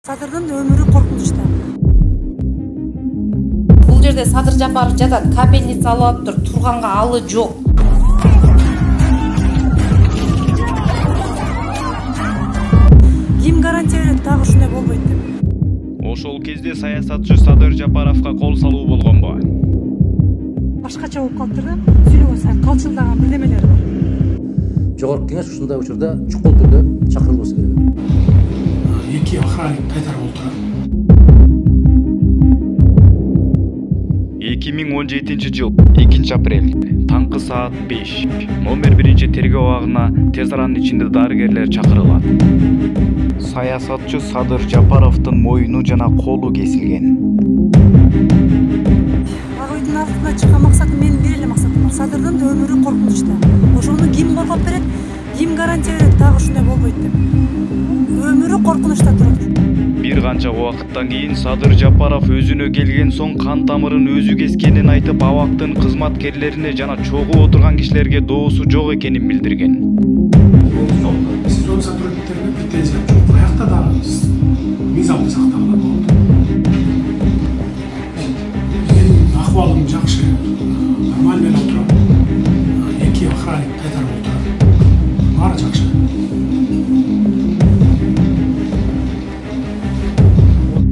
Садырдын өмүрү коркунучта. Бул жерде Садыр Жапаров жатат, капельница алып тур, турганга алы жок. Ким гарантия берет дагы ушундай болбойт деп? Ошол кезде саясатчы Садыр Жапаровго кол салуу болгонбу? Башкача болуп калыптыр да, сүйлөбөсө калчылдаган бирдемелери бар. Жогорку кеңеш ушундай учурда чукул түрдө чакырылышы керек. Эки охранник кайтарып отурат. 2017 жыл 2 апрель таңкы саат 5 номер 1 тергөө абагына тез аранын ичинде дарыгерлер чакырылат. Саясатчы Садыр Жапаровдун моюну жана колу кесилген. Агойдун артына чыккан максатым менин бир эле максатым бар. Садырдын өмүрү коркунучта. Ошону ким коргоп берет? Ким гарантия берет дагы ушундай болбойт деп? Өмүрү коркунучта турат. Бир канча убакыттан кийин Садыр Жапаров өзүнө келген соң кан тамырын өзү кескенин айтып, абактын кызматкерлерине жана чогуу отурган кишилерге доосу жок экенин билдирген. Сиз оны сотрудниктерге претензия жок. Аякта дагы мыйзамды сактагыла болду. Менин акыбалым жакшы, нормаль менен отурам. Эки охранник кайтарып отурат. Баары жакшы.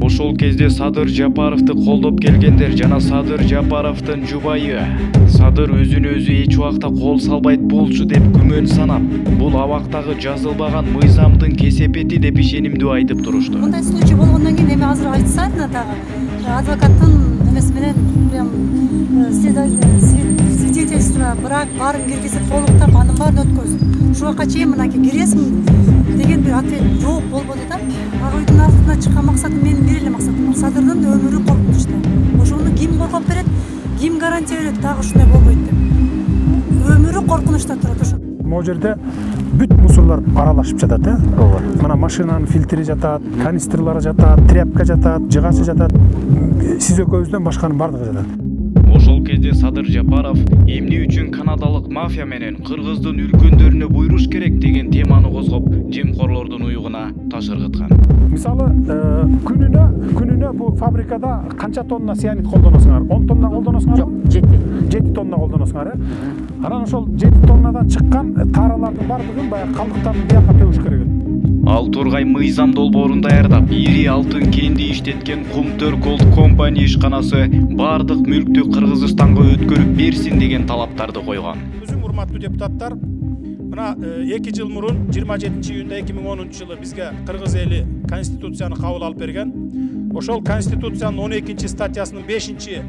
Ошол кезде Садыр Жапаровду колдоп келгендер жана Садыр Жапаровдун жубайы Садыр өзүн өзү эч убакта кол салбайт болчу деп күмөн санап, бул абактагы жазылбаган мыйзамдын кесепети деп ишенимдүү айтып турушту. Мындай случай болгондон кийин эми азыр айтсам дагы адвокаттын эмеси менен прям свидетельство, брак баарын киргизип толуктап анын баарын өткөзүп, ушуга чейин мынакей киресиң деген бир ответ жооп болбоду да. Агойдун артына чыккан максатым менин бир эле максатым бар. Садырдын өмүрү коркунучта. Ошону ким коргоп берет? Ким гарантия берет дагы ушундай болбойт деп? Өмүрү коркунучта турат ошо. Могу жерде бүт мусорлор аралашып жатат, Мына машинанын фильтри жатат, канистрлары жатат, тряпка жатат, жыгачы жатат. Сиз экөөбүздөн башканын бардыгы жатат. Ошол кезде Садыр Жапаров эмне үчүн канадалык мафия менен кыргыздын үлкөндөрүнө буйруш керек деген теманы козгоп, жемкорлордун уюгуна таш ыргыткан. Мисалы, күнүнө бу фабрикада канча тонна цианид колдоносуңар? 10 тонна колдоносуңар? Жок, 7 тонна колдоносуңар, Анан ошол 7 тоннадан чыккан таралардын бардыгын баягы калдыктарын бияка төгүш керек. Ал Тургай мыйзам долбоорун даярдап, ири алтын кенди иштеткен Кумтөр Gold Company ишканасы бардык мүлктү Кыргызстанга өткөрүп берсин деген талаптарды койгон. Өзүм урматтуу депутаттар, мына 2 жыл мурун 27-июнда 2010 жылы бизге кыргыз эли конституцияны кабыл алып берген. Ошол конституциянын 12 статьясынын 5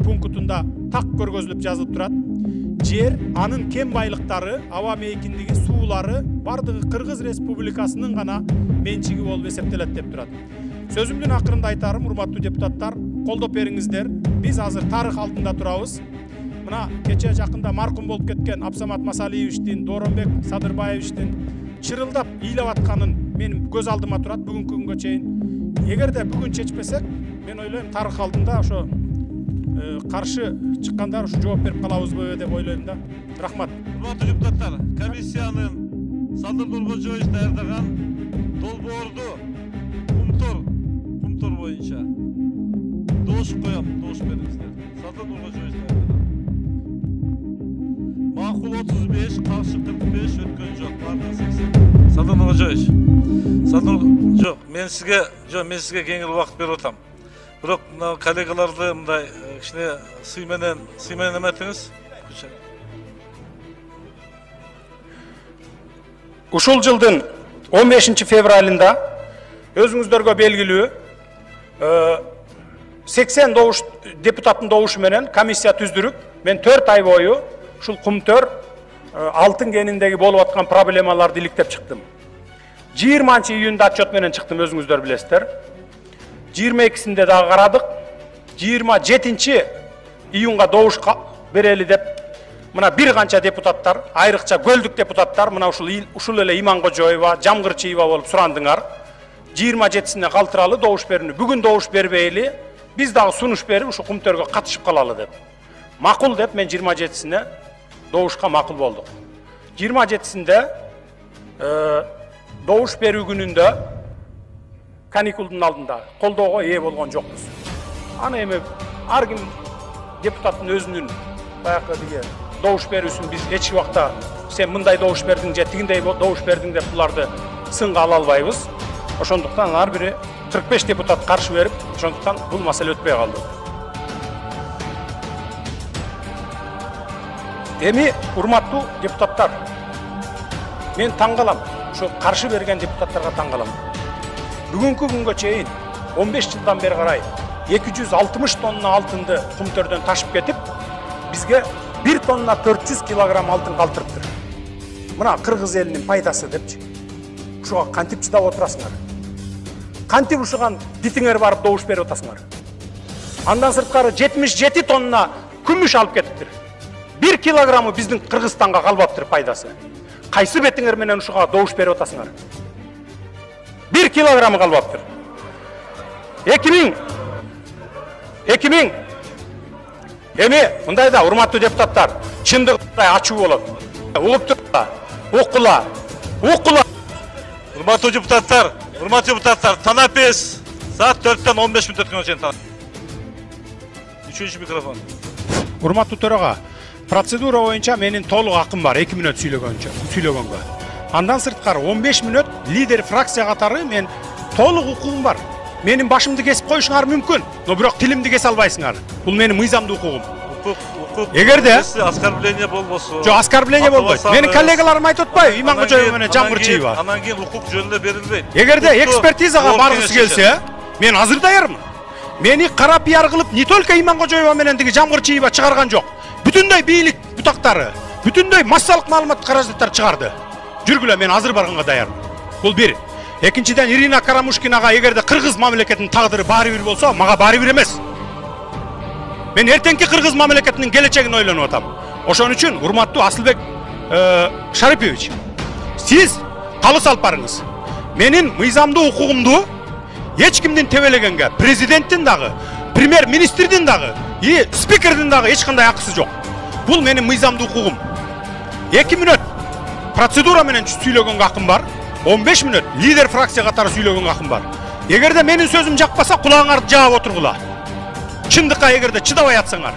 пунктунда так көргөзүлүп жазылып турат. Жер, анын кен байлыктары, аба мейкиндиги, суулары бардыгы Кыргыз Республикасынын гана менчиги болуп эсептелет деп турат. Сөзүмдүн акырында айтарым, урматтуу депутаттар, колдоп бериңиздер. Биз азыр тарых алдында турабыз. Мына кече жакында маркум болуп кеткен Абсамат Масалиевичтин, Доронбек Садырбаевичтин чырылдап ыйлап атканын менин көз алдыма турат бүгүнкү күнгө чейин. Эгерде бүгүн чечпесек, мен ойлойм тарых алдында ошо каршы чыккандар ушу жооп берип калабызбы деп ойлойм да. Рахмат. Урматтуу депутаттар, комиссиянын Садыр Нуркожоевич даярдаган долбоорду Кумтор боюнча доош коем, доош бериңиздер. Садыр Нуркожоевич даярдаган. Макул 35, каршы 45, өткөн жок, бардыгы 80. Садыр Нуркожоевич. Жок, мен сизге кеңири убакыт берип атам. Бирок коллегаларды мындай кичине сый менен эметиңиз. Ушул жылдын 15 февралында өзүңүздөргө белгилүү 80 депутаттын добушу менен комиссия түздүрүп, мен 4 ай бою ушул Кумтөр алтын кениндеги болуп аткан проблемаларды иликтеп чыктым. 20 июнда отчет менен чыктым, өзүңүздөр билесиздер. 22-синде дагы карадык. 27 июнга добуш берели деп мына бир канча депутаттар, айрыкча көлдүк депутаттар, мына ушул эле Иманкожоева, Жамгырчиева болуп сурандыңар. 27-сине калтыралы добуш берүүнү. Бүгүн добуш бербейли, биз дагы сунуш берип ушу Кумтөргө катышып калалы деп. Макул деп мен 27-сине добушка макул болдук. 27-синде добуш берүү күнүндө каникулдун алдында колдоого ээ болгон жокпуз. Аны эми ар ким депутаттын өзүнүн баягы биге добуш берүүсүн биз эч убакта сен мындай добуш бердиң же тигиндей добуш бердиң деп буларды сынга ала албайбыз. Ошондуктан ар бири 45 депутат каршы берип, ошондуктан бул маселе өтпөй калды. Эми урматтуу депутаттар, мен таң калам, ошо каршы берген депутаттарга таң калам. Бүгүнкү күнгө чейин 15 жылдан бери карай 260 тонна алтынды кумтөрдөн ташып кетип, бизге 1 тонна 400 килограмм алтын калтырыптыр. Мына кыргыз элинин пайдасы депчи. Ушуга кантип чыдап отурасыңар? Кантип ушуган дитиңер барып добуш берип атасыңар? Андан сырткары 77 тонна күмүш алып кетиптир. 1 килограммы биздин Кыргызстанга калбаптыр пайдасы. Кайсы бетиңер менен ушуга добуш берип атасыңар? 1 килограммы калбаптыр. 2000 Эми мындай да урматтуу депутаттар, чындыгы ачуу болот. Угуп туруңар, укула. Урматтуу депутаттар, тана 5 saat 4-тен 15 мүнөт өткөнгө чейин тана. Үчүнчү микрофон. Урматтуу төрага, процедура боюнча менин толук акым бар 2 мүнөт сүйлөгөнгө. Андан сырткары 15 мүнөт лидер фракция катары мен толук укугум бар. Менин башымды кесип коюшуңар мүмкүн, но бирок тилимди кесе албайсыңар. Бул менин мыйзамдуу укугум. Эгерде оскорбление болбосо. Жок, оскорбление болбойт. Менин коллегаларым айтып атпайбы, Иманкожоева менен Жамгырчиева. Анан кийин укук жөнүндө берилбейт. Эгерде экспертизага баргысы келсе, мен азыр даярмын. Мени кара пиар кылып, не только Иманкожоева менен тиги Жамгырчиева чыгарган жок. Бүтүндөй бийлик бутактары, бүтүндөй массалык маалымат каражаттар чыгарды. Жүргүлө, мен азыр барганга даярмын. Бул бир. Экинчиден, Ирина Карамушкинага эгерде кыргыз мамлекетинин тагдыры баары бир болсо, мага баары бир эмес. Мен эртеңки кыргыз мамлекетинин келечегин ойлонуп атам. Ошон үчүн урматтуу Асылбек Шарипович, сиз калыс алып барыңыз. Менин мыйзамдуу укугумду эч кимдин тебелегенге, президенттин дагы, премьер-министрдин дагы, спикердин дагы эч кандай акысы жок. Бул менин мыйзамдуу укугум. 2 мүнөт процедура менен сүйлөгөнгө акым бар. 15 мүнөт лидер фракция катары сүйлөгөнгө акым бар. Эгерде менин сөзүм жакпаса, кулагыңарды жаап отургула. Чындыкка эгерде чыдабай атсаңар.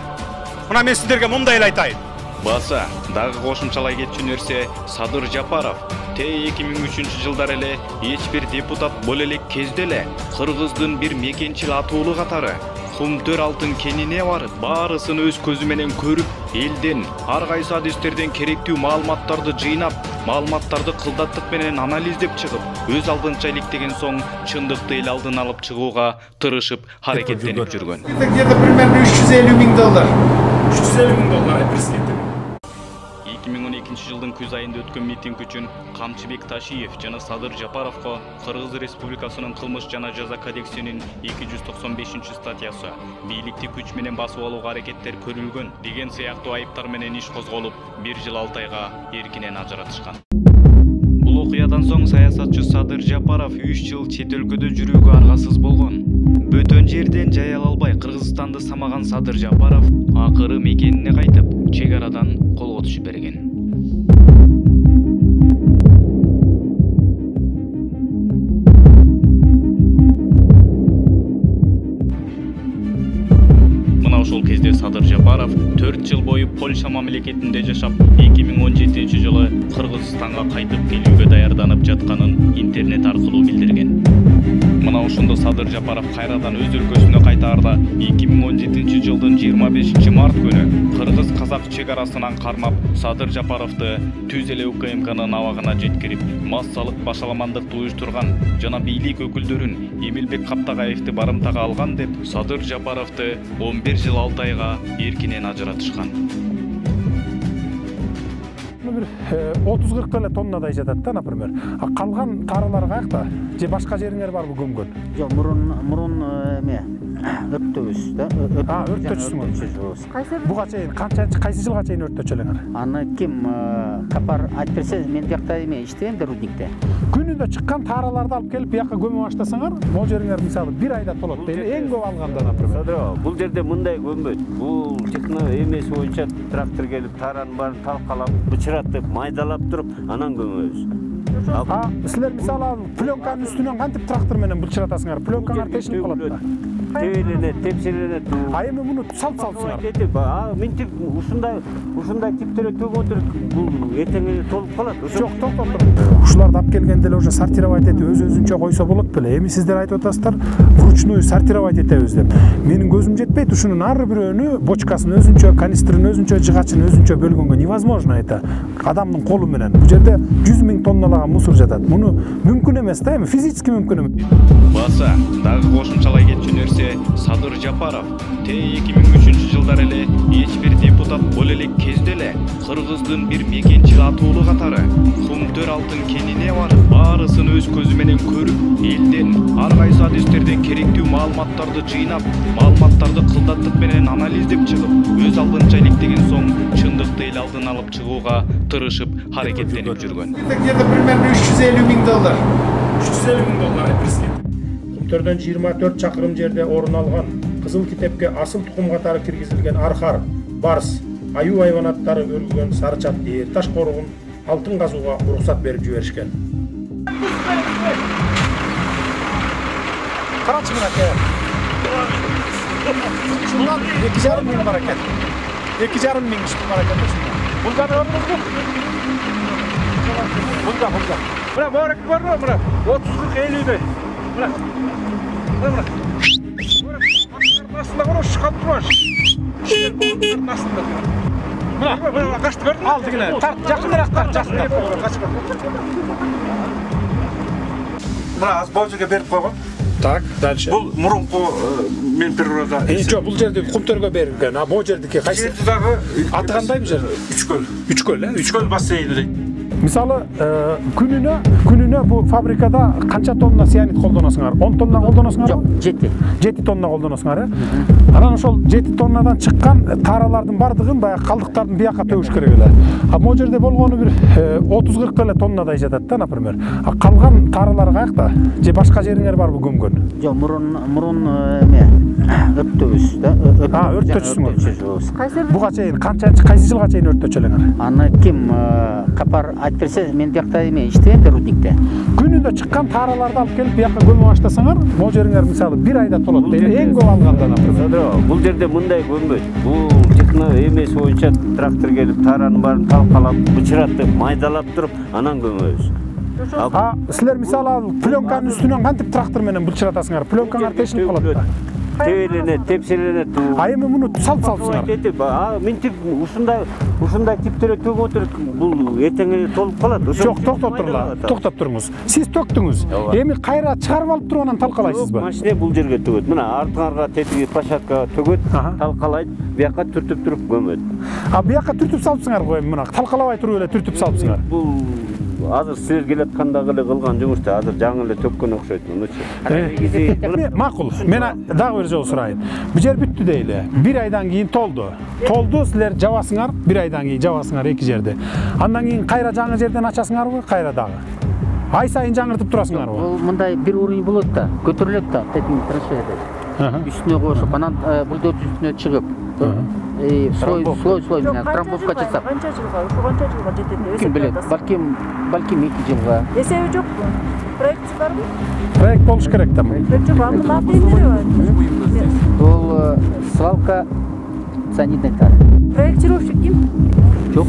Мына мен сиздерге мындай эле айтайын. Баса, дагы кошумчалай кетчү нерсе Садыр Жапаров 2003 жылдар эле эч бир депутат боло элек кезде эле Кыргыздын бир мекенчил атуулу катары кумтөр алтын кенине барып, баарысын өз көзү менен көрүп, элден ар кайсы адистерден керектүү маалыматтарды жыйнап, маалыматтарды кылдаттык менен анализдеп чыгып, өз алдынча иликтеген соң чындыкты эл алдын алып чыгууга тырышып, аракеттенип жүргөн. Где-то примерно 350 000 доллар. 350 000 доллар, представьте. 2012 жылдын күз айында өткөн митинг үчүн Камчыбек Ташиев жана Садыр Жапаровго Кыргыз Республикасынын кылмыш жана жаза кодексинин 295 статьясы бийликти күч менен басып алууга аракеттер көрүлгөн деген сыяктуу айыптар менен иш козголуп, 1 жыл 6 айга эркинен ажыратышкан. Бул окуядан соң саясатчы Садыр Жапаров 3 жыл чет өлкөдө жүрүүгө аргасыз болгон. Бөтөн жерден жай ала албай Кыргызстанды самаган Садыр Жапаров акыры мекенине кайтып, чек арадан колго түшүп берген. Мына ошол кезде Садыр Жапаров 4 жыл бою Польша мамлекетинде жашап, 2017 жылы Кыргызстанга кайтып келүүгө даярданып жатканын интернет аркылуу билдирген. Мына ошондо Садыр Жапаров кайрадан өз өлкөсүнө кайтаарда 2017 жылдын 25 март күнү Кыргыз-Казак чек арасынан кармап Садыр Жапаровду түз эле УКМКнын абагына жеткирип, массалык башаламандыкты уюштурган жана бийлик өкүлдөрүн Эмилбек Каптагаевди барымтага алган деп Садыр Жапаровду 11 жыл 6 айга эркинен ажыратышкан. 30-40 эле тоннадай жатат да, например. А калган тарылар каякта? Же башка жериңер барбы көмгөн? Жок, мурун эме өрттөбүз да. Өрттөчүсүңөр. Буга чейин кайсы жылга чейин өрттөчү элеңер? Аны ким капар айтып берсе, мен биякта эме иштейм да, рудникте. Күнүндө чыккан тараларды алып келип бияка көмө баштасаңар, могу жериңер мисалы 1 айда толот дейли. Эң көп алганда, например. Бул жерде мындай көмбөйт. Бул техно эмеси боюнча трактор келип тараны баарын талкалап, бычыратып, майдалап туруп, анан көмөбүз. Силер мисалы пленканын үстүнөн кантип трактор менен былчыратасыңар? Пленкаңар тешилип калат да. Тебеленет, тепселенет. А эми муну салсаңар. Минтип ушундай типтерге төгүп отуруп бул эртең толуп калат. Жок, токтоп туруп. Ушуларды алып келгенде эле уже сортировать этип өз-өзүнчө койсо болот беле. Эми сиздер айтып атасыздар, вручную сортировать этебиз деп. Менин көзүм жетпейт, ушунун ар бирөөнү бочкасын өзүнчө, канистрин өзүнчө, жыгачын өзүнчө бөлгөнгө невозможно это. Адамдын колу менен. Бул жерде 100 000 тонналаган мусор жатат. Муну мүмкүн эмес да, эми физически мүмкүн эмес. Баса, дагы кошумчалай кетчү нерсе Садыр Жапаров 2003 жылдар эле эч бир депутат бул эле кезде эле Кыргыздын бир мекенчи атуулу катары Кумтөр алтын кенине барып, баарысын өз көзү менен көрүп, элден ар кайсы адистерден керектүү маалыматтарды жыйнап, маалыматтарды кылдаттык менен анализдеп чыгып, өз алдынча иликтеген соң чындыкты эл алдын алып чыгууга тырышып, аракеттенип жүргөн. Где-то примерно 350 000 доллар. 350 000 доллар президент. Кумтөрдөн 24 чакырым жерде орун алган Кызыл китепке асыл тукум катары киргизилген архар, барс, аюу хайванаттары өргүгөн сарычат ээр таш коругун алтын казууга уруксат берип жиберишкен. Карачы мынакей. Шундан 2,5 миң бар экен. 2,5 миң штук бар экен. Булган өмүрүңүз. Булга. Мына борек барбы? Мына 30-40 50 Мына. Астында қара шыққан тұраш. Шерболдың астында. Мына қашты көрдің? Алды келе. Жақынырақ тарт, жақынырақ. Мына аз бол жерге беріп қойған. Так, дальше. Бұл мұрынқы мен природа. Жоқ, бұл жерде Кумтөргө берілген. А бұл жердеки қайсы? Жердегі аты қандай бұл жерде? 3 көл. 3 көл, ә? 3 көл бассейні дейді. Мисалы, күнүнө бу фабрикада канча тонна цианид колдоносуңар? 10 тонна колдоносуңар? Жок, 7 тонна колдоносуңар, Анан ошол 7 тоннадан чыккан таралардын бардыгын баягы калдыктардын бияка төгүш керек эле. А могу жерде болгону бир 30-40 эле тоннадай жатат да, например. А калган таралар каякта? Же башка жериңер барбы көмгөн? Жок, мурун эме өрттөбүз да. Өрттөчүсүңөр. Буга чейин кайсы жылга чейин өрттөчү элеңер? Аны ким капар айтып берсе, мен биякта эме иштейм да рудникте. Күнүндө чыккан тараларды алып келип бияка көмө баштасаңар, могу жериңер мисалы 1 айда толот. Эң көп алганда, например. Бул жерде мындай көмбөйт. Бул техно эмес боюнча трактор келип таранын баарын талкалап, бычыратып, майдалап туруп, анан көмөбүз. А силер мисалы пленканын үстүнөн кантип трактор менен былчыратасыңар? Пленкаңар тешилип калат да. Тебеленет, тепселенет. А эми муну салсаңар. Минтип ушундай типтерге төгүп отуруп бул эртең толуп калат. Жок, токтоп туруңуз. Сиз төктүңүз. Эми кайра чыгарып алып туруп анан талкалайсызбы? Машина бул жерге төгөт. Мына артыңарга тетиги площадкага төгөт, талкалайт, бияка түртүп туруп көмөт. А бияка түртүп салыпсыңар го эми мына талкалабай туруп эле түртүп салыпсыңар. Бул азыр силер келаткандагы эле кылган жумушта азыр жаңы эле төккөн окшойт мунучу. Макул. Мен дагы бир жолу сурайын. Бул жер бүттү дейли. 1 айдан кийин толду. Толду, силер жабасыңар, 1 айдан кийин жабасыңар 2 жерде. Андан кийин кайра жаңы жерден ачасыңарбы? Кайра дагы. Ай сайын жаңыртып турасыңарбы? Бул мындай бир уровень болот да, көтөрүлөт да, тетиң траншеяда. Үстүнө коюшуп, анан бульдот үстүнө чыгып, слой менен трамбовка жасап. Канча жылга, ушу канча жылга жетет? Ким билет? Балким 2 жылга. Эсеби жокпу? Проект барбы? Проект болуш керек да. Жок, аны эмнеге бар? Бул свалка цианидный тар. Проектировщик ким? Жок.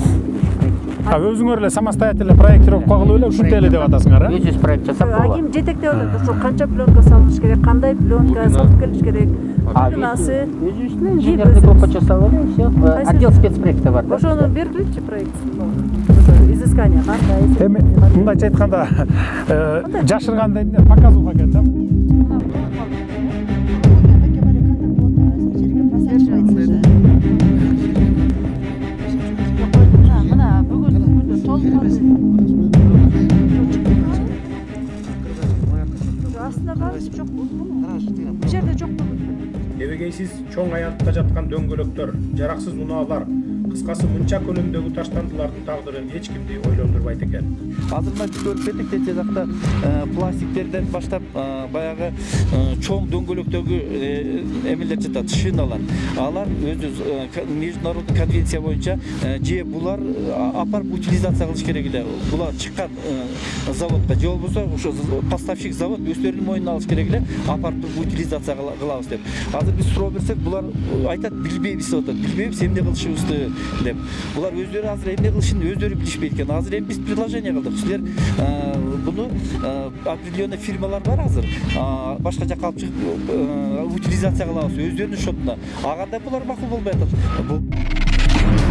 А өзүңөр эле самостоятельно проектировка кылып эле ушунтип эле деп атасыңар, Өзүбүз проект жасап болот. А ким жетектеп атат? Ошо канча пленка салыш керек, кандай пленка салып келиш керек? Бирнасы. Өзүбүздүн инженерный группа жасап эле, всё. Отдел спецпроекта бар. Ошону бериличи проект. Ошо изыскание кандай? Эми мындайча айтканда, жашырганда эмне показууга экен да. Астында бар жокпу? Бул жерде жокпу? эбегейсиз чоң аянтта жаткан дөңгөлөктөр, жараксыз унаалар, кыскасы мынча көлөмдөгү таштандылардын тагдыры эч кимди ойлондурбайт экен. Азыр мына көрүп кеттик тече жакта пластиктерден баштап баягы чоң дөңгөлөктөгү эмелер жатат, шиналар. Алар өзү международный конвенция боюнча же булар апарып утилизация кылыш керек эле. Булар чыккан заводко же болбосо ошо поставщик завод өздөрүнүн мойнуна алыш керек эле, апарып утилизация кылабыз деп. Азыр биз суроо берсек, булар айтат, билбейбиз деп атат. Билбейбиз эмне кылышыбызды деп. Булар өздөрү азыр эмне кылышын өздөрү билишпейт экен. Азыр эми биз предложение кылдык. Силер буну определенный фирмалар бар азыр. Башка жакка алып чыгып утилизация кылабыз өздөрүнүн счетуна. Аганда булар макул болбой атат.